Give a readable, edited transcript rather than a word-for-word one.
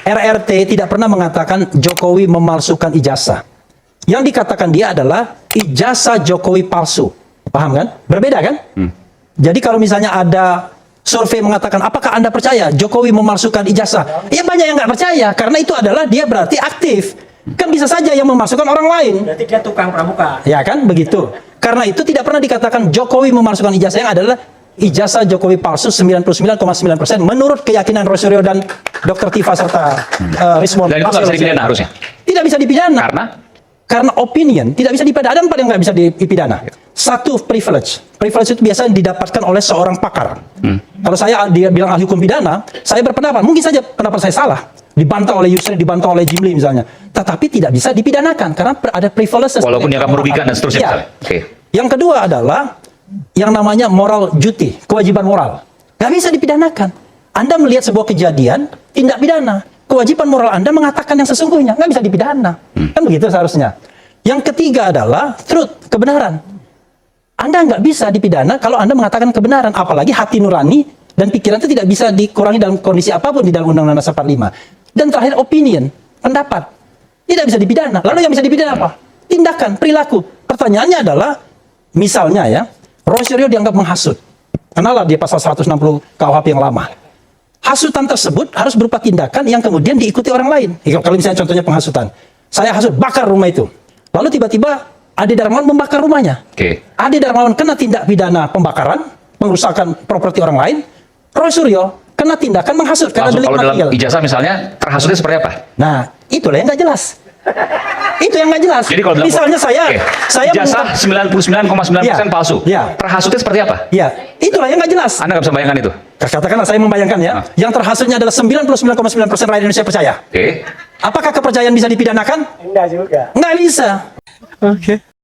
RRT tidak pernah mengatakan Jokowi memalsukan ijazah. Yang dikatakan dia adalah ijazah Jokowi palsu. Paham kan? Berbeda kan? Jadi kalau misalnya ada survei mengatakan, apakah Anda percaya Jokowi memalsukan ijazah? Ya banyak yang nggak percaya, karena itu adalah dia berarti aktif. Kan bisa saja yang memalsukan orang lain. Berarti dia tukang pramuka. Ya kan? Begitu. Karena itu tidak pernah dikatakan Jokowi memalsukan ijazah, yang adalah ijazah Jokowi palsu 99,9% menurut keyakinan Rosario dan Dr. Tifa serta Rismon. Dan itu nggak bisa dipidana harusnya? Tidak bisa dipidana. Karena opinion tidak bisa dipidana. Ada 4 yang nggak bisa dipidana. Satu, privilege. Privilege itu biasanya didapatkan oleh seorang pakar. Kalau dia bilang ahli hukum pidana, saya berpendapat, mungkin saja pendapat saya salah. Dibantah oleh Yusri, dibantah oleh Jimli misalnya. Tetapi tidak bisa dipidanakan karena ada privilege. Walaupun dia akan merugikan dan seterusnya. Ya. Okay. Yang kedua adalah yang namanya moral duty, kewajiban moral. Nggak bisa dipidanakan. Anda melihat sebuah kejadian, tindak pidana. Kewajiban moral Anda mengatakan yang sesungguhnya, nggak bisa dipidana. Kan begitu seharusnya. Yang ketiga adalah truth, kebenaran. Anda nggak bisa dipidana kalau Anda mengatakan kebenaran, apalagi hati nurani dan pikiran itu tidak bisa dikurangi dalam kondisi apapun di dalam Undang-Undang Dasar 45. Dan terakhir opinion, pendapat. Tidak bisa dipidana. Lalu yang bisa dipidana apa? Tindakan, perilaku. Pertanyaannya adalah, misalnya ya, Rosario dianggap menghasut. Kenalah dia pasal 160 KUHP yang lama. Hasutan tersebut harus berupa tindakan yang kemudian diikuti orang lain. Kalau misalnya contohnya penghasutan. Saya hasut, bakar rumah itu. Lalu tiba-tiba Ade Darmawan membakar rumahnya. Ade Darmawan kena tindak pidana pembakaran, pengerusakan properti orang lain. Rosario kena tindakan menghasut karena delik material. Kalau dalam ijazah misalnya, terhasutnya seperti apa? Nah, itulah yang nggak jelas. Itu yang nggak jelas. Jadi kalau misalnya saya ijazah 99,9% palsu. Ya. Terhasutnya seperti apa? Ya, itulah yang nggak jelas. Anda nggak bisa bayangkan itu? Katakanlah saya membayangkan ya, yang terhasutnya adalah 99,9% rakyat Indonesia percaya. Apakah kepercayaan bisa dipidanakan? Enggak juga. Nggak bisa. Oke.